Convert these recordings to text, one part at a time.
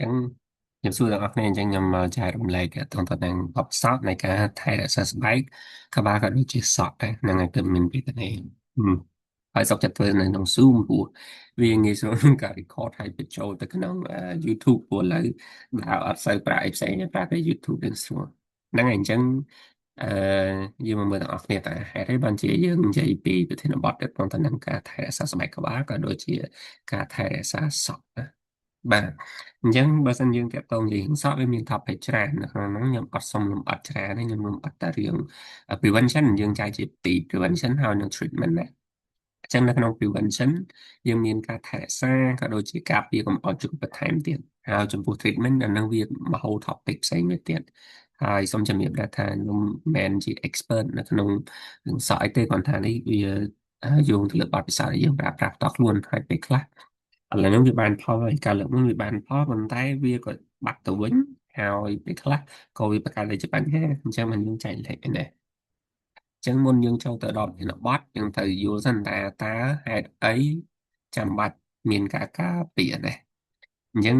ចឹងខ្ញុំសួរទាំងអស់គ្នាអញ្ចឹងខ្ញុំមកចែករំលែកតទៅនឹងបទពិសោធន៍នៃការថែរក្សាស្បែកក្បាលក៏ដូចជាសក់ដែរហ្នឹងហើយគឺមានពីទៅនេះហើយសុខចិត្តធ្វើនៅក្នុង Zoom ព្រោះវាងាយស្រួលក្នុងការ record ហើយបញ្ចូលទៅក្នុងYouTube ព្រោះឥឡូវដើរអត់សូវប្រើអីផ្សេងទេប្រើតែ YouTube នឹងស្រួលហ្នឹងហើយអញ្ចឹងអឺយើងមកមើលទាំងអស់គ្នាតើហេតុអីបានជាយើងនិយាយពីប្រធានបទទាក់ទងទៅនឹងការថែរក្សាស្បែកក្បាលក៏ដូចជាការថែរក្សាសក់ណាបាទអញ្ចឹងបើសិនយើងតាក់ទងយើងសក់វាមាន topic ច្រើននៅក្នុងហ្នឹងខ្ញុំអត់សុំលម្អិតច្រើនទេខ្ញុំលម្អិតតែរឿង prevention យើងចែកជាពីរ prevention ហើយនិង treatment ណាអញ្ចឹងនៅក្នុង prevention យើងមានការថែរក្សាក៏ដូចជាការពារកុំឲ្យជំងឺបន្ថែមទៀតហើយចំពោះ treatment អានឹងវាមហោ topic ផ្សេងមួយទៀតហើយសូមជំរាបដែរថាខ្ញុំមិនមែនជា expert នៅក្នុងរឿងសក់អីទេគ្រាន់តែនេះវាយោងទៅលើបទពិសោធន៍ដែលយើងប្រើប្រាស់ផ្ទាល់ខ្លួនហើយពេលខ្លះ ឥឡូវហ្នឹងវាបានផលហើយការលើកហ្នឹងវាបានផលប៉ុន្តែវាក៏បាត់ទៅវិញហើយពេលខ្លះក៏វាបង្កើតទៅជាបញ្ហាអញ្ចឹងមិនយើងចែកលេខឯនេះអញ្ចឹងមុនយើងចូលទៅដល់ប្រធានបទយើងត្រូវយល់សិនតើហេតុអីចាំបាច់មានការការពារនេះអញ្ចឹង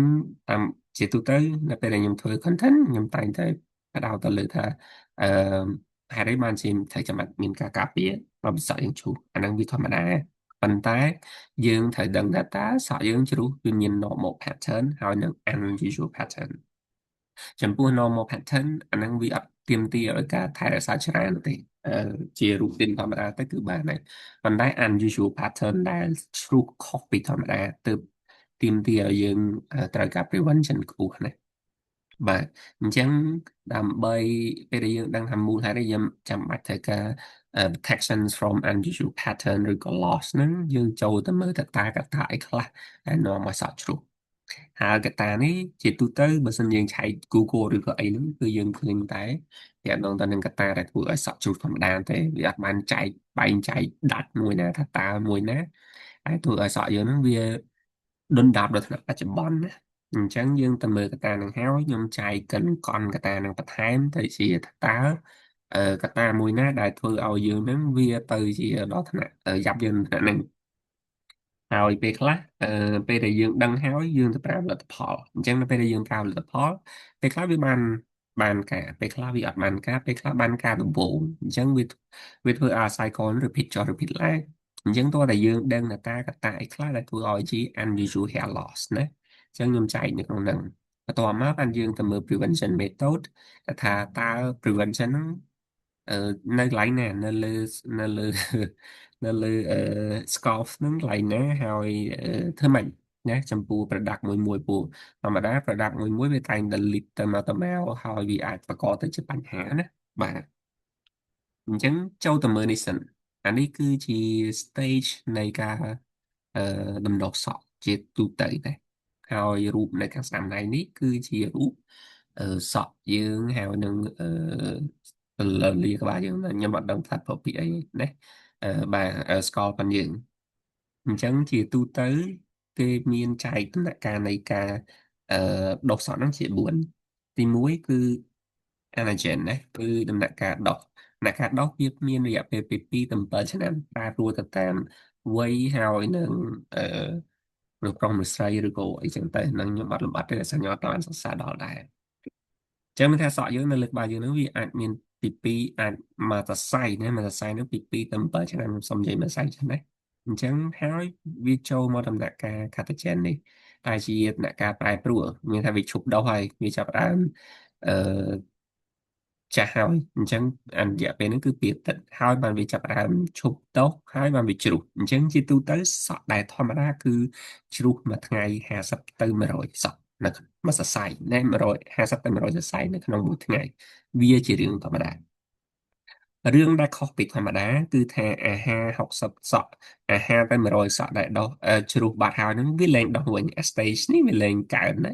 តាមជាទូទៅនៅពេលដែលខ្ញុំធ្វើ content ខ្ញុំតែងតែបដោតទៅលើថាអឺហេតុអីបានជាត្រូវចាំបាច់មានការការពារបបិសក់យើងឈូសអាហ្នឹងវាធម្មតាប៉ុន្តែយើងត្រូវដឹងថាតើសក់យើងជ្រុះវាមាន normal pattern ហើយនិង unusual pattern ចំពោះ normal pattern អាហ្នឹងវាអត់ទាមទារឲ្យការថែរក្សាច្រើនទេអឺជារូបរាងធម្មតាទៅគឺបានហើយប៉ុន្តែ unusual pattern ដែលជ្រុះខុសពីធម្មតាទើបទាមទារឲ្យយើងត្រូវការ prevention ខ្ពស់ណាស់បាទអញ្ចឹងដើម្បីពេលដែលយើងដឹងថាមូលហេតុអីយើងចាំបាច់ត្រូវការ protection from unusual pattern ឬក៏ loss ហ្នឹងយើងចូលទៅមើលតើកត្តាអីខ្លះដែលនាំឲ្យសក់ជ្រុះហើយកត្តានេះជាទូទៅបើសិនយើងឆែក Google ឬក៏អីហ្នឹងគឺយើងឃើញតែទាក់ទងទៅនឹងកត្តាដែលធ្វើឲ្យសក់ជ្រុះធម្មតាទេវាអត់បានចែកបែងចែកដាច់មួយណាថាតើមួយណាហើយធ្វើឲ្យសក់យើងហ្នឹងវាដុនដាបដល់ថ្នាក់បច្ចុប្បន្នណាអញ្ចឹងយើងទៅមើលកត្តានឹងហើយខ្ញុំចែកកិនកនកត្តានឹងបន្ថែមទៅជាថាតើកត្តាមួយណាដែលធ្វើឲ្យយើងហ្នឹងវាទៅជាដល់ថ្នាក់យ៉ាប់យើងថ្នាក់ហ្នឹងហើយពេលខ្លះពេលដែលយើងដឹងហើយយើងទៅប្រើផលិតផលអញ្ចឹងនៅពេលដែលយើងប្រើផលិតផលពេលខ្លះវាបានការពេលខ្លះវាអត់បានការពេលខ្លះបានការដំបូងអញ្ចឹងវាធ្វើឲ្យ cycle នឹង repeat ចុះ repeat ឡើងអញ្ចឹងតោះតែយើងដឹងថាតើកត្តាអីខ្លះដែលធ្វើឲ្យជា unusual hair loss ណាអញ្ចឹងខ្ញុំចែកនៅក្នុងហ្នឹងបន្ទាប់មកបានយើងទៅមើល prevention method ថាតើ prevention ហ្នឹងអឺនៅកន្លែងណានៅលើនៅលើscalp ហ្នឹងកន្លែងណាហើយធ្វើម៉េចណាចំពោះ product មួយពូធម្មតា product មួយវាតែងតែ lead ទៅមកហើយវាអាចបង្កទៅជាបញ្ហាណាបាទអញ្ចឹងចូលទៅមើលនេះសិនអានេះគឺជា stage នៃការអឺដំណោះសក់ជាទូទៅដែរហើយរូបនៅខាងស្ដាំដៃនេះគឺជារូបសក់យើងហើយនឹងលើលាក្បាលយើងខ្ញុំអត់ដឹងថាប្រភេទអីណាបាទស្គាល់ប៉ុនយើងអញ្ចឹងជាទូទៅគេមានចែកដំណាក់កាលនៃការអឺដុសសក់ហ្នឹងជា4ទី1គឺ anagen ណាគឺដំណាក់កាលដុសដំណាក់កាលដុសវាមានរយៈពេលពី2ទៅ7ឆ្នាំប្រែប្រួលទៅតាមវ័យហើយនឹងអឺឬប្រុសឬស្រីឬក៏អីចឹងទៅនឹងខ្ញុំអត់លម្អិតទេតែខ្ញុំអត់បានសិក្សាដល់ដែរចឹងមានថាសក់យើងនៅលើក្បាលយើងហ្នឹងវាអាចមានពី2អាចមកសរសៃណាមកសរសៃហ្នឹងពី2ទៅ7ឆ្នាំខ្ញុំសុំនិយាយមកសរសៃចឹងណាអញ្ចឹងហើយវាចូលមកដំណាក់កាល collagen នេះតែជាដំណាក់កាលប្រែប្រួលមានថាវាឈប់ដុសហើយវាចាប់ផ្ដើមអឺចាស់ហើយអញ្ចឹងអនុរយៈពេលហ្នឹងគឺពីអាទិត្យហើយបានវាចាប់ផ្ដើមឈប់ដុសហើយបានវាជ្រុះអញ្ចឹងជាទូទៅសក់ដែលធម្មតាគឺជ្រុះមួយថ្ងៃ50ទៅ100សក់នៅមួយសរសៃណែ150ទៅ100សរសៃនៅក្នុងមួយថ្ងៃវាជារឿងធម្មតារឿងដែលខុសពីធម្មតាគឺថាអាហារ60សក់អាហារទៅ100សក់ដែលដុសជ្រុះបាត់ហើយហ្នឹងវាលែងដុសវិញ stage នេះវាលែងកើតណា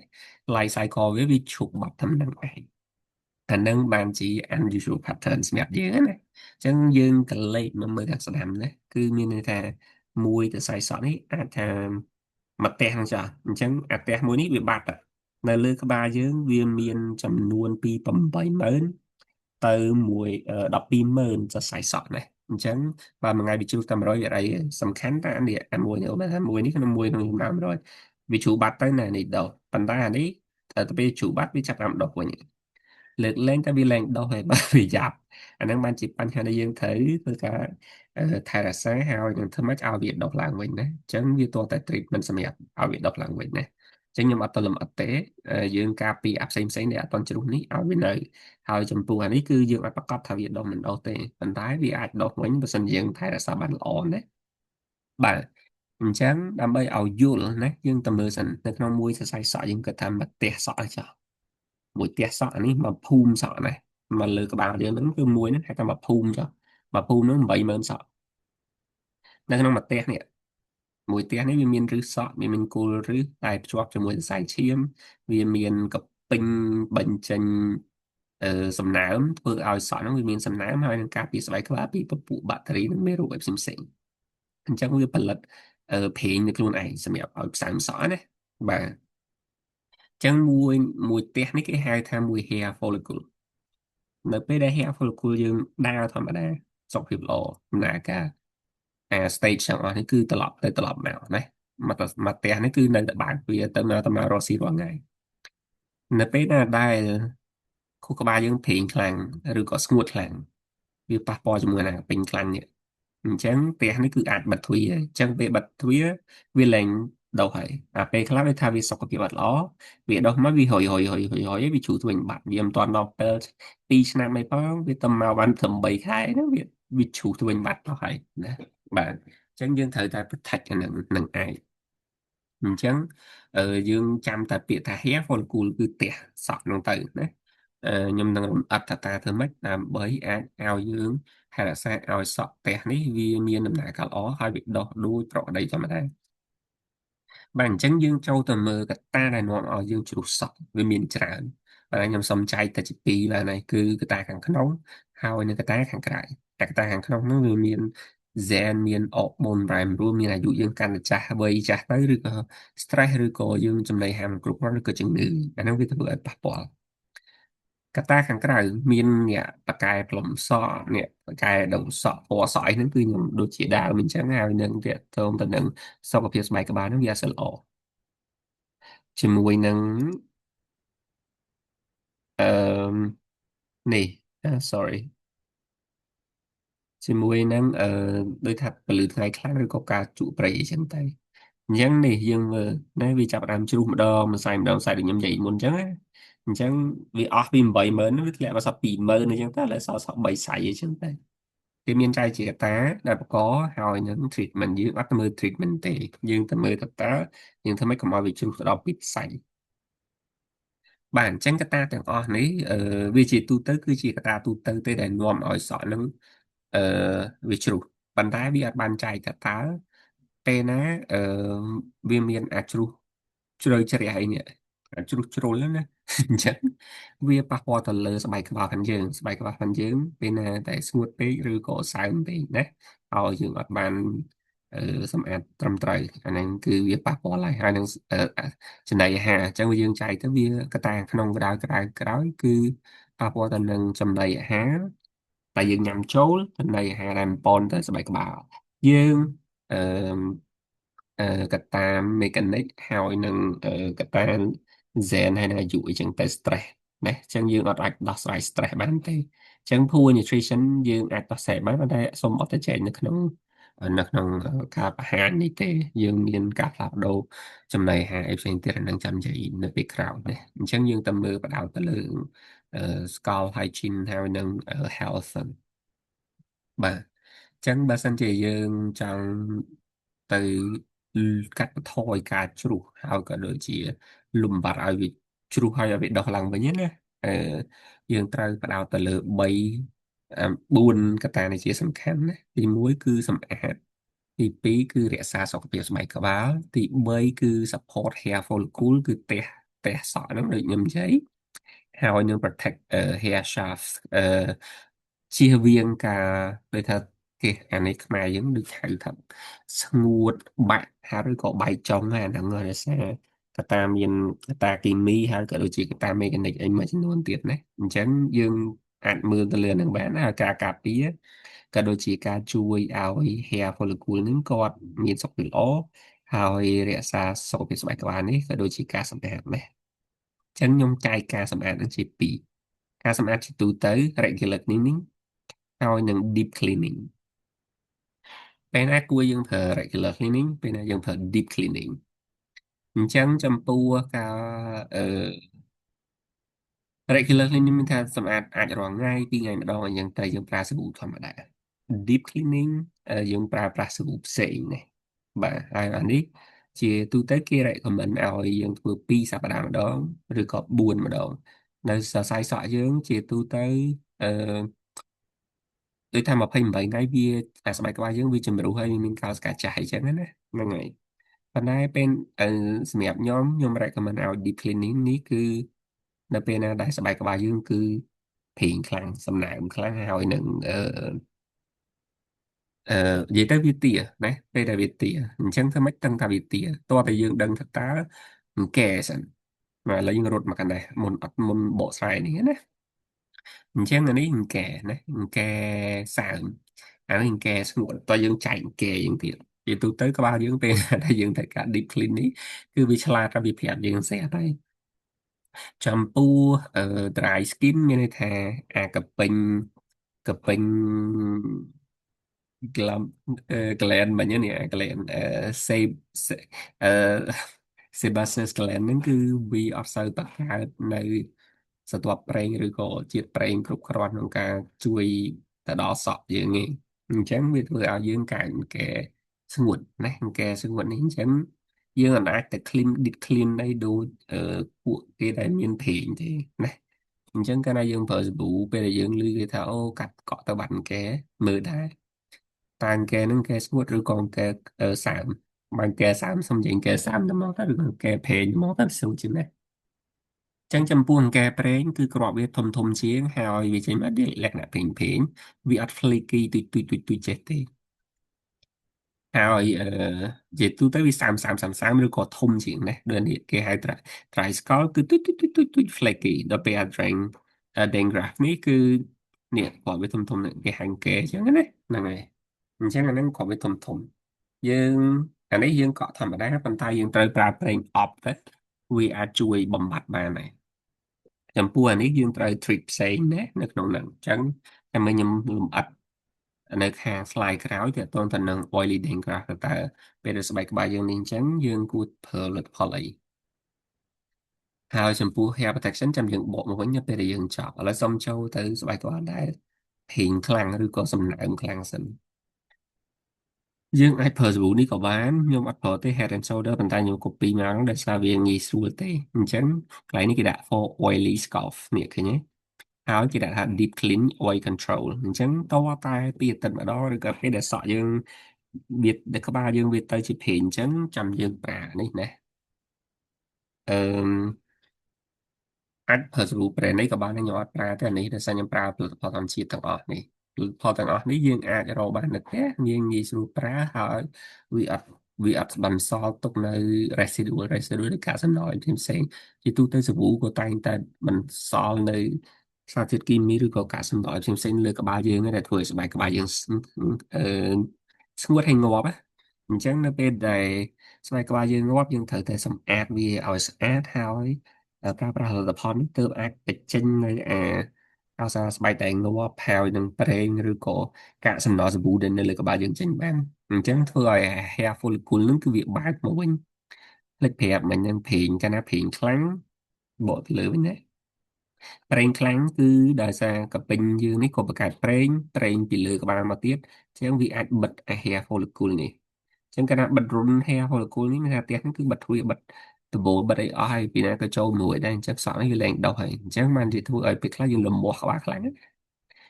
life cycle វាឈប់បាត់តែម្ដងឯងអានឹងបានជា unusual pattern សម្រាប់យើងណាអញ្ចឹងយើងក៏លេខមកមើលខាងស្ដាំណាគឺមានន័យថាមួយទៅខ្សែសក់នេះអាចថាមកផ្ទះហ្នឹងចាស់អញ្ចឹងអាផ្ទះមួយនេះវាបាត់อะនៅលើក្បាលយើងវាមានចំនួនពី80000ទៅមួយ120,000សរសៃសក់ណាអញ្ចឹងបើមួយថ្ងៃវាជ្រុះតែ100វាអីសំខាន់តែអានេះអាមួយនេះអូមែនថាមួយនេះក្នុងមួយក្នុងចំនួន100 វាជ្រូកបាត់ទៅណានេះដុះប៉ុន្តែអានេះទៅពេលជ្រូកបាត់វាចាប់ផ្ដើមដុះវិញលើកលែងតែវាលែងដុះហើយបើវាយ៉ាប់អាហ្នឹងបានជាបញ្ហាដែលយើងត្រូវធ្វើការថែរក្សាហើយនឹងធ្វើម៉េចឲ្យវាដុះឡើងវិញណាអញ្ចឹងវាទោះតែ treatment សម្រាប់ឲ្យវាដុះឡើងវិញណាអញ្ចឹងខ្ញុំអត់ទៅលំអិតទេយើងការពារអាផ្សេងផ្សេងដែលអត់តន់ជ្រុះនេះឲ្យវានៅហើយចំពោះអានេះគឺយើងអាចប្រកាសថាវាដុះមិនដុះទេប៉ុន្តែវាអាចដុះវិញបើសិនយើងថែរក្សាបានល្អណាបាទអញ្ចឹងដើម្បីឲ្យយល់ណាយើងទៅមើលសិននៅក្នុងមួយសរសៃសក់យើងគិតថាមួយផ្ទះសក់ឲ្យចោះមួយផ្ទះសក់អានេះមកភូមិសក់ណាមកលើក្បាលយើងហ្នឹងគឺមួយហ្នឹងហៅថាមកភូមិចុះមកភូមិហ្នឹង80000សក់នៅក្នុងមួយផ្ទះនេះមួយផ្ទះនេះវាមានឫសសក់វាមានគល់ឫសតែភ្ជាប់ជាមួយសរសៃឈាមវាមានកពេញបញ្ចេញអឺសំណើមធ្វើឲ្យសក់ហ្នឹងវាមានសំណើមហើយនឹងការពារស្បែកក្បាលពីពពួកបាក់តេរីនិងមេរោគផ្សេងៗអញ្ចឹងវាផលិតប្រេងនៅខ្លួនឯងសម្រាប់ឲ្យផ្សើមសក់ណាបាទអញ្ចឹងមួយផ្ទះនេះគេហៅថាមួយ hair follicle នៅពេលដែល hair follicle យើងដើរធម្មតាសុខភាពល្អដំណើរការstage ទាំងអស់នេះគឺត្រឡប់ទៅត្រឡប់មកណាមកផ្ទះនេះគឺនៅតែបើកវាទៅមករកស៊ីរាល់ថ្ងៃនៅពេលណាដែលខួរក្បាលយើងប្រេងខ្លាំងឬក៏ស្ងួតខ្លាំងវាប៉ះពាល់ជាមួយអាពេញខ្លាំងនេះអញ្ចឹងផ្ទះនេះគឺអាចបិទទ្វារអញ្ចឹងពេលបិទទ្វារវាលែងដុះហើយពេលខ្លះវាថាវាសុខភាពអត់ល្អវាដុះមកវាហុយវាជូរទៅវិញបាត់វាមិនទាន់ដល់ពេល2 ឆ្នាំអីផងវាទៅមកបានត្រឹម3 ខែហ្នឹងវាឈូសទៅវិញបាត់ទៅហើយណាបាទអញ្ចឹងយើងត្រូវតែ protect អានឹងឯងអញ្ចឹងយើងចាំតែពាក្យថា hair follicle គឺផ្ទះសក់ហ្នឹងទៅណាខ្ញុំនឹងរំអិតថាតើធ្វើម៉េចដើម្បីអាចឲ្យយើងថែរក្សាឲ្យសក់ផ្ទះនេះវាមានដំណើរការល្អហើយវាដុះដូចប្រក្រតីធម្មតាបាទអញ្ចឹងយើងចូលទៅមើលកត្តាដែលនាំឲ្យយើងជ្រុះសក់វាមានច្រើនបាទខ្ញុំសូមចែកទៅជាពីរបាទណាគឺកត្តាខាងក្នុងហើយនិងកត្តាខាងក្រៅតែកត្តាខាងក្នុងនោះវាមាន gen មានអរម៉ូនរ៉ែមរួមមានអាយុយើងកាន់តែចាស់វ័យចាស់ទៅឬក៏ stress ឬក៏យើងចំណីអាហារមិនគ្រប់គ្រាន់ឬក៏ជំងឺអាហ្នឹងវាធ្វើឲ្យប៉ះពាល់កត្តាខាងក្រៅមានអ្នកប៉ាកែផ្លុំសក់អ្នកប៉ាកែដុំសក់ពណ៌សក់អីហ្នឹងគឺខ្ញុំដូចជាដើមអញ្ចឹងហើយនឹងទាក់ទងទៅនឹងសុខភាពស្បែកក្បាលហ្នឹងវាអត់សូវល្អជាមួយនឹងអឺនេះsorry ជាមួយនឹងដូចថាពលឺថ្ងៃខ្លាំងឬក៏ការជក់ប្រៃអីចឹងទៅអញ្ចឹងនេះយើងមើលណាវាចាប់ផ្ដើមជ្រុះម្ដងម្សៅដូចខ្ញុំនិយាយមុនអញ្ចឹងណាអញ្ចឹងវាអស់ពី80000វាធ្លាក់មកសល់20000អញ្ចឹងទៅឥឡូវសល់3សៃអញ្ចឹងទៅវាមានចែកជាកត្តាដែលបង្កហើយនឹង treatment យើងអត់ទៅមើល treatment ទេយើងទៅមើលកត្តាយើងធ្វើម៉េចកុំឲ្យវាជ្រុះទៅដល់ពីសៃបាទអញ្ចឹងកត្តាទាំងអស់នេះវាជាទូទៅគឺជាកត្តាទូទៅទេដែលនាំឲ្យសក់នឹងអឺវាជ្រុះប៉ុន្តែវាអាចបានចែកថាតើពេលណាអឺវាមានអាចជ្រុះជ្រៅជ្រះអីនេះអាចជ្រុះជ្រុលហ្នឹងណាអញ្ចឹងវាប៉ះពាល់ទៅលើស្បែកក្បាលផងយើងស្បែកក្បាលផងយើងពេលណាតែស្ងួតពេកឬក៏សើមពេកណាហើយយើងអត់បានសម្អាតត្រឹមត្រូវអាហ្នឹងគឺវាប៉ះពាល់ហើយនឹងចំណីអាហារអញ្ចឹងយើងចែកទៅវាកត្តាក្នុងក្រោយគឺប៉ះពាល់ទៅនឹងចំណីអាហារតែយើងញ៉ាំចូលចំណីអាហារដែលប៉នទៅស្បែកក្បាលយើងអឺកត្តាមេកានិកហើយនឹងកត្តា Zen ហើយនឹងអាយុអីចឹងទៅ stress ណាអញ្ចឹងយើងអត់អាចដោះស្រាយ stress បានទេអញ្ចឹង poor nutrition យើងអាចដោះស្រាយបានប៉ុន្តែសូមអត់ទៅចែកនៅក្នុងការបង្ហាញនេះទេយើងមានការផ្លាស់ប្ដូរចំណីអាហារអីផ្សេងទៀតអានឹងចាំនិយាយនៅពេលក្រោយណាអញ្ចឹងយើងទៅមើលបដោតទៅលើskull hygiene ហើយនឹងhealth ហ្នឹងបាទអញ្ចឹងបើសិនជាយើងចង់ទៅកាត់បន្ថយការជ្រុះហើយក៏ដូចជាលំបាត់ឲ្យវាជ្រុះហើយឲ្យវាដុះឡើងវិញណាអឺយើងត្រូវផ្ដោតទៅលើ3 4កត្តានេះជាសំខាន់ណាទី1គឺសម្អាតទី2គឺរក្សាសុខភាពស្បែកក្បាលទី3គឺ support hair follicle គឺផ្ទះសក់ហ្នឹងដូចខ្ញុំនិយាយហើយនឹង protect hair shaft ជៀសវាងការដូចថាគេអានេះខ្មែរយើងដូចហៅថាស្ងួតបាក់ហើយឬក៏បែកចុងហ្នឹងអាហ្នឹងដោយសារកត្តាមានកត្តាគីមីហើយក៏ដូចជាកត្តាមេកានិកអីមួយចំនួនទៀតណាអញ្ចឹងយើងអាចមើលទៅលើនឹងបានណាការការពារក៏ដូចជាការជួយឲ្យ hair follicle ហ្នឹងគាត់មានសុខភាពល្អ ហើយរក្សាសុខភាពស្បែកក្បាលនេះក៏ដូចជាការសម្អាតដែរអញ្ចឹងខ្ញុំចែកការសម្អាតនឹងជាពីរការសម្អាតជាទូទៅ regular cleaning ហើយនឹង deep cleaning ពេលណាគួរយើងប្រើ regular cleaning ពេលណាយើងប្រើ deep cleaning អញ្ចឹងចំពោះការអឺ regular cleaning មានថាសម្អាតអាចរាល់ថ្ងៃពីរថ្ងៃម្ដងអញ្ចឹងតែយើងប្រើសាប៊ូធម្មតា deep cleaning យើងប្រើប្រាស់សាប៊ូផ្សេងណាបាទហើយអានេះជាទូទៅគេ recommend ឲ្យយើងធ្វើ2 សប្តាហ៍ម្ដងឬក៏4 ម្ដងនៅសរសៃសក់យើងជាទូទៅអឺដូចថា28 ថ្ងៃវាអាស្បែកក្បាលយើងវាជំរុះហើយវាមានកោសិកាចាស់អញ្ចឹងណាហ្នឹងហើយប៉ុន្តែពេលអឺសម្រាប់ខ្ញុំ recommend ឲ្យ deep cleaning នេះគឺនៅពេលណាដែលស្បែកក្បាលយើងគឺភេងខ្លាំងសំណើមខ្លាំងហើយនឹងនិយាយទៅវាទាណាពេលដែលវាទាអញ្ចឹងធ្វើម៉េចដឹងថាវាទាតោះតែយើងដឹងថាតើអង្កែសិនមកឥឡូវយើងរត់មកកណ្ដេះមុនអត់មុនបកស្រាយនេះណាអញ្ចឹងអានេះអង្កែណាអង្កែសើមអានេះអង្កែស្ងួតតើយើងចែកអង្កែយើងទៀតជាទូទៅក្បាលយើងពេលដែលយើងត្រូវការ deep clean នេះគឺវាឆ្លាតហើយវាប្រាប់យើងស្អាតហើយចំពោះdry skin មានន័យថាអាកពេញ glam gland មិញនេះអា gland សេអឺ sebaceous gland ហ្នឹងគឺវាអត់សូវបង្កើតនៅស្រទាប់ប្រេងឬក៏ជាតិប្រេងគ្រប់គ្រាន់ក្នុងការជួយទៅដល់សក់យើងឯងអញ្ចឹងវាធ្វើឲ្យយើងកើតកែស្ងួតណាកែស្ងួតនេះអញ្ចឹងយើងអាចតែ clean deep clean ได้ដូចពួកគេដែលមានប្រេងទេណាអញ្ចឹងកាលណាយើងប្រើសាប៊ូពេលដែលយើងឮគេថាអូកាត់កក់ទៅបាត់កែមើលដែរតាំងកែនឹងកែស្ងួតឬក៏កែសើមបានកែសើមសំចេញកែសើមទៅមកទៅឬក៏កែប្រេងមកទៅស្រួលជាងណាចឹងចំពោះអង្កែប្រេងគឺគ្រាប់វាធំធំជាងហើយវាចេញមកលក្ខណៈពេញវាអត់ flaky ទុយចេះទេហើយនិយាយទូទៅវាសាមឬក៏ធំជាងណាដូចនេះគេហៅ dry skull គឺទុយ flaky ដល់ពេល a drain dangraph នេះគឺនេះគ្រាប់វាធំនេះគេហៅអង្កែចឹងណាហ្នឹងហើយអញ្ចឹងអាហ្នឹងគ្រាប់វាធំយើងអានេះយើងកក់ធម្មតាប៉ុន្តែយើងត្រូវប្រើប្រេងអប់ទៅវាអាចជួយបំបត្តិបានដែរចំពោះអានេះយើងត្រូវ treat ផ្សេងណានៅក្នុងហ្នឹងអញ្ចឹងតែមកខ្ញុំលម្អិតនៅខាង slide ក្រោយទាក់ទងទៅនឹង oily dangerous តើពេលដែលស្បែកក្បាលយើងនេះអញ្ចឹងយើងគួរប្រើលទ្ធផលអីហើយចំពោះ hair protection ចាំយើងបកមកវិញនៅពេលដែលយើងចប់ឥឡូវសុំចូលទៅស្បែកក្បាលដែលភីងខ្លាំងឬក៏សំណើមខ្លាំងសិនយើងអាចប្រើសាប៊ូនេះក៏បានខ្ញុំអត់ប្រើទេ Head and Shoulder ប៉ុន្តែខ្ញុំ copy មកហ្នឹងដោយសារវាងាយស្រួលទេអញ្ចឹងកន្លែងនេះគេដាក់ for oily scalp នេះឃើញទេហើយគេដាក់ថា deep clean oil control អញ្ចឹងតើតែពីអាទិត្យម្ដងឬក៏ពេលដែលសក់យើងវាដែលក្បាលយើងវាទៅជាភេងអញ្ចឹងចាំយើងប្រើនេះណាអឺអាចប្រើសាប៊ូ brand នេះក៏បានដែរខ្ញុំអត់ប្រើទេអានេះដោយសារខ្ញុំប្រើផលិតផលធម្មជាតិទាំងអស់នេះផលិតផលទាំងអស់នេះយើងអាចរកបាននៅផ្ទះយើងងាយស្រួលប្រើហើយវាអត់វាអត់បន្សល់ទុកនៅ residual នៃកាកសំណល់ផ្សេងៗជាទូទៅសាប៊ូក៏តែងតែបន្សល់នៅសារធាតុគីមីឬក៏កាកសំណល់ផ្សេងៗលើក្បាលយើងដែរដែលធ្វើឲ្យស្បែកក្បាលយើងអឺស្ងួតហើយងាប់ណាអញ្ចឹងនៅពេលដែលស្បែកក្បាលយើងងាប់យើងត្រូវតែសម្អាតវាឲ្យស្អាតហើយប្រើប្រាស់ផលិតផលនេះទើបអាចបញ្ចេញនៅឱសថស្បែកតែងាប់ហើយនឹងប្រេងឬក៏កាកសំណល់សាប៊ូដែលនៅលើក្បាលយើងចេញបានអញ្ចឹងធ្វើឲ្យ hair follicle នឹងគឺវាបើកមកវិញផ្លេចប្រាប់មិញនឹងភេងកាលណាភេងខ្លាំងបកទៅលើវិញណាប្រេងខ្លាំងគឺដោយសារកពេញយើងនេះក៏បង្កើតប្រេងពីលើក្បាលមកទៀតអញ្ចឹងវាអាចបិទ hair follicle នេះអញ្ចឹងកាលណាបិទរុន hair follicle នេះមានថាផ្ទះនេះគឺបិទទ្វារបិទដបូលបិទអីអស់ហើយពីណាក៏ចូលមួយដែរអញ្ចឹងសក់នេះវាលែងដុះហើយអញ្ចឹងបានជាធ្វើឲ្យពេលខ្លះយើងលំមាស់ក្បាលខ្លាំងណា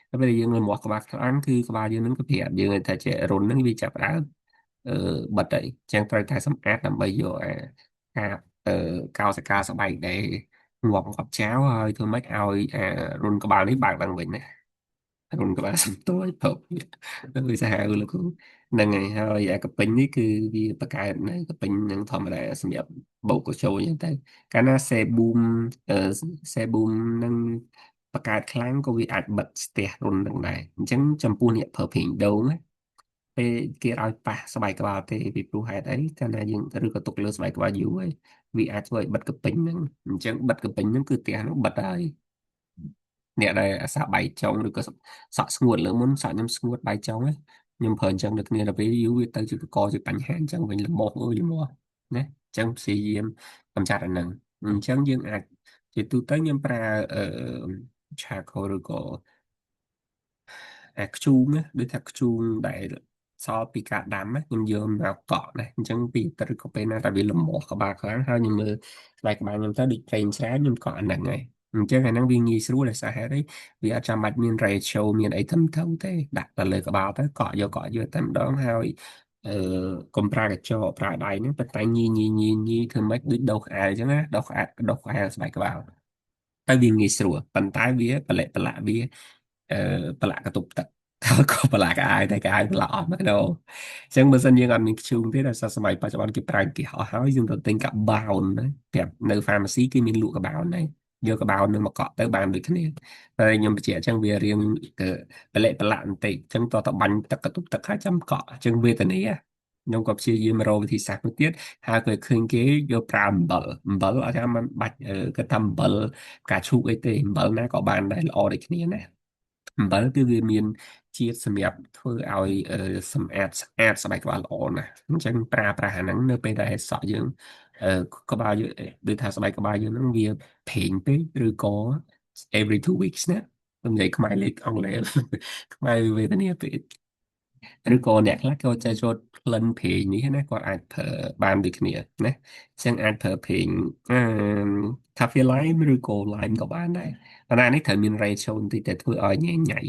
ដល់ពេលយើងលំមាស់ក្បាលខ្លាំងគឺក្បាលយើងនឹងក៏ប្រាប់យើងថាជារុននឹងវាចាប់ផ្ដើមអឺបិទអីអញ្ចឹងត្រូវតែសម្អាតដើម្បីយកការអឺកោសិកាស្បែកដែលងាប់ចោលហើយធ្វើម៉េចឲ្យរុនក្បាលនេះបើកឡើងវិញណារុនក្បាលសំទួយភពទៅវាសាហាវលោកគ្រូហ្នឹងហើយអាកពេញនេះគឺវាបង្កើតនៅកពេញនឹងធម្មតាសម្រាប់បូកកូជូអញ្ចឹងទៅកាលណាអឺសេប៊ូមនឹងបង្កើតខ្លាំងក៏វាអាចបិទស្ទះរុននឹងដែរអញ្ចឹងចំពោះអ្នកប្រើប្រេងដូងណា ពេលគេឲ្យប៉ះស្បែកក្បាលទេពីព្រោះហេតុអីកាលណាយើងឬក៏ទុកលើស្បែកក្បាលយូរហើយវាអាចធ្វើឲ្យបិទកពេញហ្នឹងអញ្ចឹងបិទកពេញហ្នឹងគឺផ្ទះហ្នឹងបិទហើយអ្នកដែលអាសាបែកចុងឬក៏សក់ស្ងួតលើកមុនសក់ខ្ញុំស្ងួតបែកចុងហ្នឹងខ្ញុំប្រើអញ្ចឹងដូចគ្នាដល់ពេលយូរវាទៅជាកកជាបញ្ហាអញ្ចឹងវិញលំមអើយលំមណាអញ្ចឹងព្យាយាមកម្ចាត់អាហ្នឹងអញ្ចឹងយើងអាចជាទូទៅខ្ញុំប្រើអឺឆាខូឬក៏ ខ្ជូងណាដូចថាខ្ជូងដែលសល់ពីការដាំណាខ្ញុំយកមកកក់ណាអញ្ចឹងពីទៅក៏ពេលណាតែវាលំមាស់ក្បាលខ្លាំងហើយខ្ញុំមើលស្បែកក្បាលខ្ញុំទៅដូចប្រេងច្រើនខ្ញុំកក់អាហ្នឹងហើយអញ្ចឹងអាហ្នឹងវាងាយស្រួលដោយសារហេតុអីវាអត់ចាំបាច់មាន ratio មានអីធំធំទេដាក់ទៅលើក្បាលទៅកក់យកតែម្ដងហើយអឺកុំប្រើកញ្ចក់ប្រើដៃហ្នឹងប៉ុន្តែញីធ្វើម៉េចដូចដុសក្អែលអញ្ចឹងណាដុសក្អែលស្បែកក្បាលទៅវាងាយស្រួលប៉ុន្តែវាប្រឡាក់វាអឺប្រឡាក់កន្ទប់ទឹក เขาก็ประหลาดกับอายแต่กับอายประหลาดមកđâu ចឹងបើសិនយើងអត់មានធ្យូងទេដោយសារសម័យបច្ចុប្បន្នគេប្រើគេហោះហើយយើងទៅទិញកាបោនណាប្រាប់នៅ pharmacy គេមានលក់កាបោនដែរយកកាបោននឹងមកកក់ទៅបានដូចគ្នាតែខ្ញុំបញ្ជាក់អញ្ចឹងវារៀងប្រឡាក់បន្តិចអញ្ចឹងតោះតបាញ់ទឹកកន្ទប់ទឹកហើយចាំកក់អញ្ចឹងវេទនាខ្ញុំក៏ព្យាយាមរកវិធីសាស្ត្រមួយទៀតហើយក៏ឃើញគេយកប្រើអំបិលអត់ចាំមិនបាច់គាត់ថាអំបិលផ្កាឈូកអីទេអំបិលណាក៏បានដែរល្អដូចគ្នាណា អំបិលគឺវាមានជាតិសម្រាប់ធ្វើឲ្យសម្អាតស្អាតស្បែកក្បាលល្អណាស់អញ្ចឹងប្រើអាហ្នឹងនៅពេលដែលសក់យើងអឺក្បាលយើងដូចថាស្បែកក្បាលយើងហ្នឹងវាផេងពេកឬក៏ every 2 weeks ណាខ្ញុំនិយាយខ្មែរលេខអង់គ្លេសខ្មែរវាវេទនាពេកឬក៏អ្នកខ្លះក៏ចេះចូលក្លិនប្រេងនេះណាគាត់អាចប្រើបានដូចគ្នាណាអញ្ចឹងអាចប្រើប្រេងកាហ្វេ lime ឬក៏ lime ក៏បានដែរប៉ុន្តែអានេះត្រូវមាន ratio បន្តិចតែធ្វើឲ្យញ៉ៃ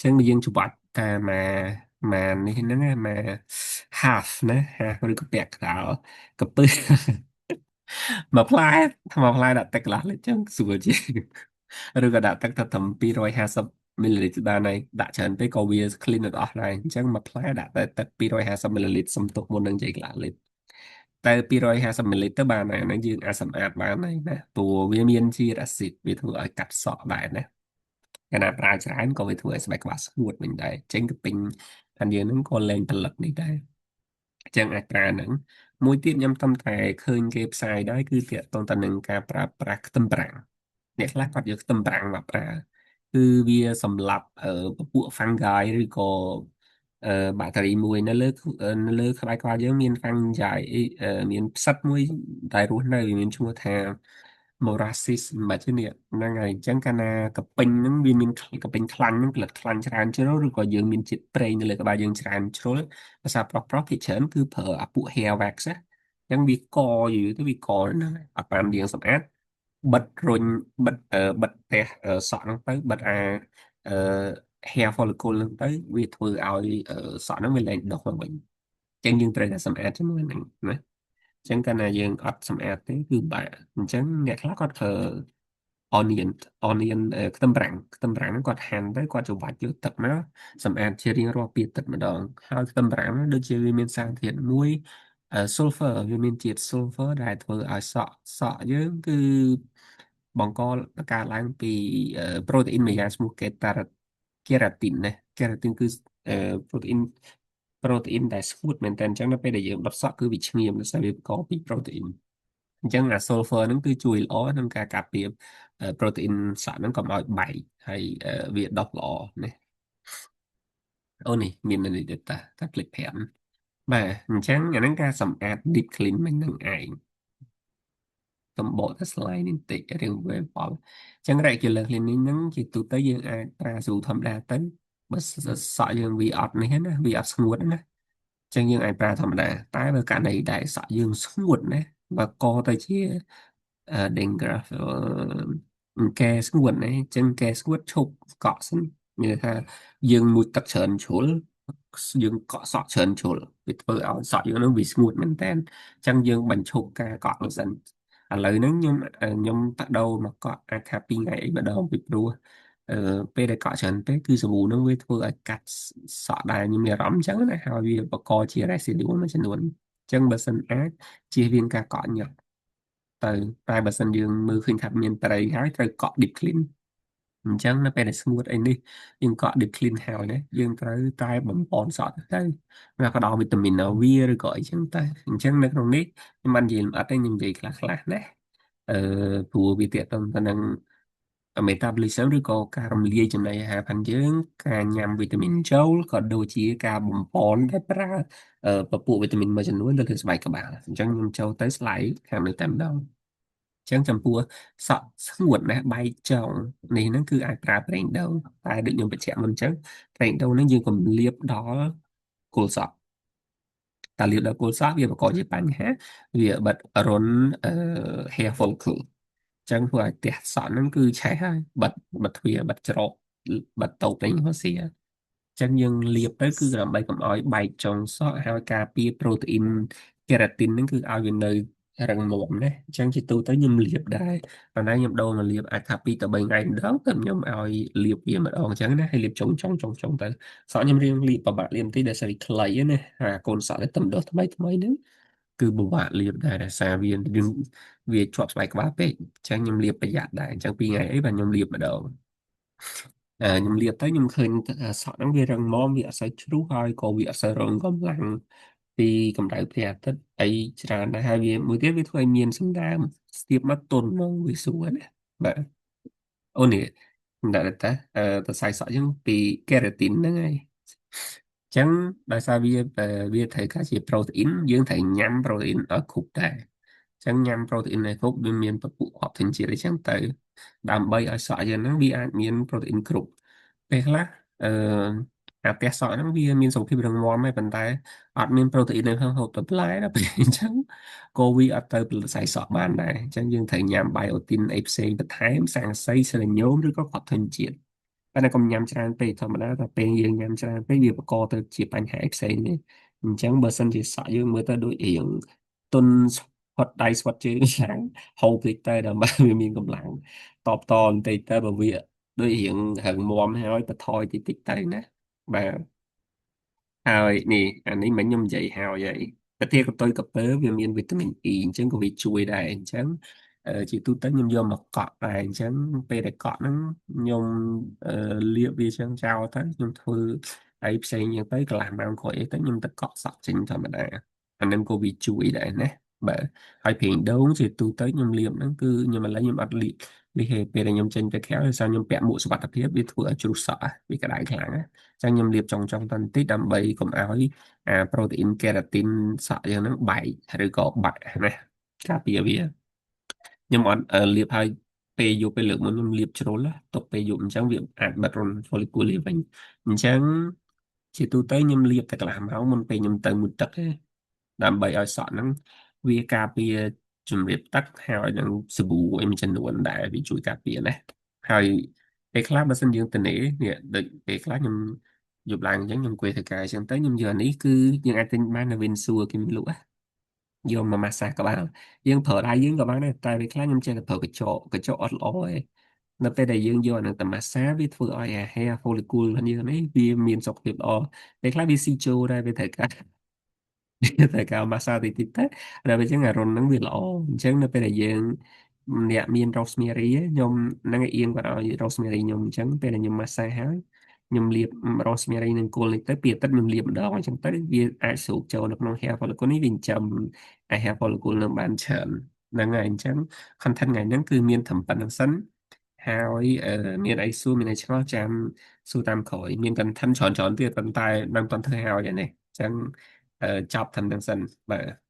ចឹងយើងច្បាប់តាមមកនេះហ្នឹងណាមក half ណា half ឬក៏ពាក់កណ្ដាលកពឹសមកផ្លែមកផ្លែដាក់ទឹកកន្លះលីត្រចឹងស្រួលជាងឬក៏ដាក់ទឹកទៅត្រឹម250មីលីលីត្របានហើយដាក់ច្រើនពេកក៏វា clean អត់អស់ដែរអញ្ចឹងមកផ្លែដាក់តែទឹក250មីលីលីត្រសុំទុកមុននឹងជ័យកន្លះលីត្រតែ250មីលីលីត្រទៅបានហើយហ្នឹងយើងអាចសម្អាតបានហើយណាព្រោះវាមានជាតិអាស៊ីតវាធ្វើឲ្យកាត់សក់ដែរណា កាលណាប្រើច្រើនក៏វាធ្វើឲ្យស្បែកក្បាលស្ងួតវិញដែរចេញទៅពេញខាងយើងហ្នឹងក៏លែងផលិតនេះដែរអញ្ចឹងអាចប្រើហ្នឹងមួយទៀតខ្ញុំតំតែឃើញគេផ្សាយដែរគឺទាក់ទងទៅនឹងការប្រើប្រាស់ខ្ទឹមប្រាំងអ្នកខ្លះគាត់យកខ្ទឹមប្រាំងមកប្រើគឺវាសម្លាប់ពពួក fungi ឬក៏បាក់តេរីមួយនៅលើក្បែរក្បាលយើងមាន fungi មានផ្សិតមួយដែលរស់នៅវាមានឈ្មោះថា morasis មិនបាច់ទេនេះហ្នឹងហើយអញ្ចឹងកាលណាកពេញហ្នឹងវាមានកពេញខ្លាញ់ហ្នឹងផលិតខ្លាញ់ច្រើនជ្រុលឬក៏យើងមានជាតិប្រេងនៅលើក្បាលយើងច្រើនជ្រុលភាសាប្រុសភាគច្រើនគឺប្រើអាពួក hair wax ណាអញ្ចឹងវាកយូរទៅវាកហ្នឹងហើយអត់បានលាងសម្អាតបិទរុញបិទផ្ទះសក់ហ្នឹងទៅបិទអឺ hair follicle ហ្នឹងទៅវាធ្វើឲ្យសក់ហ្នឹងវាលែងដុះមកវិញអញ្ចឹងយើងត្រូវតែសម្អាតជាមួយហ្នឹងណា ចឹងកាលណាយើងអត់សម្អាតទេគឺបែកអញ្ចឹងអ្នកខ្លះគាត់ធ្វើ onion onion ខ្ទឹមប្រាំងហ្នឹងគាត់ហាន់ទៅគាត់ច្របាច់យកទឹកមកសម្អាតជារៀងរាល់2 អាទិត្យម្ដងហើយខ្ទឹមប្រាំងហ្នឹងដូចជាវាមានសារធាតុមួយsulfur វាមានជាតិ sulfur ដែលធ្វើឲ្យសក់យើងគឺបង្កកើតឡើងពីប្រូតេអ៊ីនមួយយ៉ាងឈ្មោះ keratin ណា keratin គឺប្រូតេអ៊ីន ដែលស្ងួតមែនតើអញ្ចឹងនៅពេលដែលយើងដុតសក់គឺវាឈាមដោយសារវាបង្កពីប្រូតេអ៊ីនអញ្ចឹងអា sulfur ហ្នឹងគឺជួយល្អក្នុងការការពារប្រូតេអ៊ីនសក់ហ្នឹងកុំឲ្យបែកហើយវាដុះល្អណាអូនេះមាននៅនេះទៀតតាคลิก5បាទអញ្ចឹងអាហ្នឹងការសម្អាត deep clean មិញហ្នឹងឯងតំបកទៅស្លាយនេះបន្តិចរឿងវាផលអញ្ចឹង regular cleaning ហ្នឹងជាទូទៅយើងអាចប្រើស្រូវធម្មតាទៅបើសក់យើងវាអត់នេះណាវាអត់ស្ងួតណា ចឹងយើងអាចប្រើធម្មតាតែបើករណីដែលសក់យើងស្ងួតណាបើកទៅជាDengraf កែស្ងួតណាចឹងកែស្ងួតឈប់កក់សិនមានន័យថាយើងងូតទឹកច្រើនជ្រុលយើងកក់សក់ច្រើនជ្រុលវាធ្វើឲ្យសក់យើងនឹងវាស្ងួតមែនតើចឹងយើងបញ្ឈប់ការកក់នោះសិនឥឡូវហ្នឹងខ្ញុំបដូរមកកក់អាចថា2 ថ្ងៃអីម្ដងពីព្រោះអឺពេលដែលកក់ច្រើនពេកគឺសាប៊ូហ្នឹងវាធ្វើឲ្យកាត់សក់ដែរខ្ញុំមានអារម្មណ៍អញ្ចឹងណាហើយវាបង្កជា residue មួយចំនួនអញ្ចឹងបើសិនអាចជៀសវាងការកក់ញឹកទៅតែបើសិនយើងមើលឃើញថាមានត្រីហើយត្រូវកក់ deep clean អញ្ចឹងនៅពេលដែលស្ងួតអីនេះយើងកក់ deep clean ហើយណាយើងត្រូវតែបំពន់សក់ទៅវាក៏ដល់វីតាមីនវាឬក៏អីចឹងទៅអញ្ចឹងនៅក្នុងនេះខ្ញុំបាននិយាយលម្អិតទេខ្ញុំនិយាយខ្លះៗណាអឺព្រោះវាទាក់ទងទៅនឹង metabolism ឬក៏ការរំលាយចំណីអាហារផងយើងការញ៉ាំវីតាមីនចូលក៏ដូចជាការបំពន់ដែលប្រើពពួកវីតាមីនមួយចំនួនទៅលើស្បែកក្បាលអញ្ចឹងខ្ញុំចូលទៅស្លាយខាងនេះតែម្ដងចឹងចំពោះសក់ស្ងួតណាបែកចុងនេះហ្នឹងគឺអាចប្រើប្រេងដូងតែដូចខ្ញុំបញ្ជាក់មុនចឹងប្រេងដូងហ្នឹងយើងកុំលាបដល់គល់សក់តែលាបដល់គល់សក់វាបង្កជាបញ្ហាវាបិទរន្ធhair follicle ចឹងធ្វើឲ្យផ្ទះសក់ហ្នឹងគឺឆេះហើយបិទទ្វារបិទច្រកបិទតូបពេញហូសៀចឹងយើងលាបទៅគឺដើម្បីកុំឲ្យបែកចុងសក់ហើយការពារប្រូតេអ៊ីនកេរ៉ាទីនហ្នឹងគឺឲ្យវានៅរឹងមាំណាអញ្ចឹងជាទូទៅខ្ញុំលាបដែរប៉ុន្តែខ្ញុំដូរមកលាបអាចថា2ទៅ3ថ្ងៃម្ដងទៅខ្ញុំឲ្យលាបវាម្ដងអញ្ចឹងណាហើយលាបចុងទៅសក់ខ្ញុំរៀងលាបប្របាក់លាបបន្តិចដែលស្អីខ្លីណាអាកូនសក់ដែលតំដុសថ្មីហ្នឹងគឺពិបាកលាបដែរដោយសារវាជាប់ស្បែកក្បាលពេកអញ្ចឹងខ្ញុំលាបប្រយ័ត្នដែរអញ្ចឹង2ថ្ងៃអីបាទខ្ញុំលាបម្ដងខ្ញុំលាបទៅខ្ញុំឃើញសក់ហ្នឹងវារឹងមាំវាអត់សូវជ្រុះហើយក៏វាអត់សូវរងកម្លាំងពីកម្ដៅព្រះអាទិត្យអីច្រើនដែរហើយវាមួយទៀតវាធ្វើឲ្យមានសម្រាមស្ទាបមកទន់មកវាស្រួលណាបាទអូនេះខ្ញុំដាក់តែសរសៃសក់យើងពីកេរ៉ាទីនហ្នឹងហើយចឹងដោយសារវាត្រូវការជាប្រូតេអ៊ីនយើងត្រូវញ៉ាំប្រូតេអ៊ីនឲ្យគ្រប់ដែរចឹងញ៉ាំប្រូតេអ៊ីនឲ្យគ្រប់វាមានពពុះអបធញ្ជាតិអីចឹងទៅដើម្បីឲ្យសក់យើងហ្នឹងវាអាចមានប្រូតេអ៊ីនគ្រប់ពេលខ្លះអឺអាផ្ទះសក់ហ្នឹងវាមានសុខភាពរឹងមាំហើយប៉ុន្តែអត់មានប្រូតេអ៊ីននៅក្នុងហូបទៅបន្លែដល់ពេលអញ្ចឹងក៏វាអត់ទៅផលិតសៃសក់បានដែរអញ្ចឹងយើងត្រូវញ៉ាំបាយអូទីនអីផ្សេងបន្ថែមស័ង្កសីសេលញូមឬក៏ខតធញ្ជាតិ តែកុំញ៉ាំច្រើនពេកធម្មតាតែពេលយើងញ៉ាំច្រើនពេកវាបង្កទៅជាបញ្ហាផ្សេងនេះអញ្ចឹងបើសិនជាសក់យើងមើលទៅដូចរៀងទុនស្វត់ដៃស្វត់ជើងខ្លាំងហូបតិចទៅដើម្បីវាមានកម្លាំងតបន្តិចទៅបើវាដូចរៀងរឹងមាំហើយបន្ថយតិចតិចទៅណាបាទហើយនេះអានេះមិញខ្ញុំនិយាយហើយកាទៀកតុយកពើវាមានវីតាមីនអ៊ីអញ្ចឹងក៏វាជួយដែរអញ្ចឹងជាទូទៅខ្ញុំយកមកកក់ដែរអញ្ចឹងពេលដែលកក់ហ្នឹងខ្ញុំអឺលាបវាចឹងចោលទៅខ្ញុំធ្វើអីផ្សេងយ៉ាងទៅកន្លះម៉ោងក្រោយអីទៅខ្ញុំទៅកក់សក់ចេញធម្មតាអាហ្នឹងក៏វាជួយដែរណាបាទហើយប្រេងដូងជាទូទៅខ្ញុំលាបហ្នឹងគឺខ្ញុំឥឡូវខ្ញុំអត់លាបហេពេលដែលខ្ញុំចេញទៅក្រៅដោយសារខ្ញុំពាក់មួកសុវត្ថិភាពវាធ្វើឲ្យជ្រុះសក់វាក្តៅខ្លាំងណាចឹងខ្ញុំលាបចុងតន្តិចដើម្បីកុំឲ្យប្រូតេអ៊ីនកេរ៉ាទីនសក់យើងហ្នឹងបែកឬក៏បាក់ណាការពារវាខ្ញុំអត់លាបឲ្យពេលយប់ពេលលើកមុនខ្ញុំលាបជ្រុលណាទុកពេលយប់អញ្ចឹងវាអាចបិទរន្ធ follicle វិញអញ្ចឹងជាទូទៅខ្ញុំលាបតែកន្លះម៉ោងមុនពេលខ្ញុំទៅមុនទឹកទេដើម្បីឲ្យសក់ហ្នឹងវាការពារជំរាបទឹកហើយនឹងសាប៊ូអីមួយចំនួនដែលវាជួយការពារណាហើយពេលខ្លះបើសិនយើងទៅនេះដូចពេលខ្លះខ្ញុំយប់ឡើងអញ្ចឹងខ្ញុំអង្គុយធ្វើការអញ្ចឹងទៅខ្ញុំយកអានេះគឺយើងអាចទិញបាននៅ Winsur គេមានលក់ណាយកមកម៉ាស្សាក្បាលយើងប្រើដៃយើងក៏បានដែរតែពេលខ្លះខ្ញុំចេះតែប្រើកញ្ចក់អត់ល្អទេនៅពេលដែលយើងយកអានឹងទៅម៉ាស្សាវាធ្វើឲ្យអា hair follicle របស់យើងនេះវាមានសុខភាពល្អពេលខ្លះវាស៊ីចូលដែរវាត្រូវការតែការម៉ាស្សាតិចតិចទៅដល់ពេលអញ្ចឹងអារុនហ្នឹងវាល្អអញ្ចឹងនៅពេលដែលយើងអ្នកមាន rosemary ឯងខ្ញុំហ្នឹងឯងអៀងគាត់ឲ្យ rosemary ខ្ញុំអញ្ចឹងពេលដែលខ្ញុំម៉ាស្សាហើយខ្ញុំលាប rosemary នឹងគល់នេះទៅពីអាទិត្យខ្ញុំលាបម្ដងអញ្ចឹងទៅវាអាចស្រូបចូលនៅក្នុង hair follicle នេះវាចិញ្ចឹម hair follicle នឹងបានច្រើនហ្នឹងហើយអញ្ចឹង content ថ្ងៃហ្នឹងគឺមានត្រឹមប៉ុណ្្នឹងសិនហើយមានអីសួរមានអីឆ្ងល់ចាំសួរតាមក្រោយមាន content ច្រើនទៀតប៉ុន្តែនៅមិនទាន់ធ្វើឲ្យទេនេះអញ្ចឹងចប់ត្រឹមហ្នឹងសិនបាទ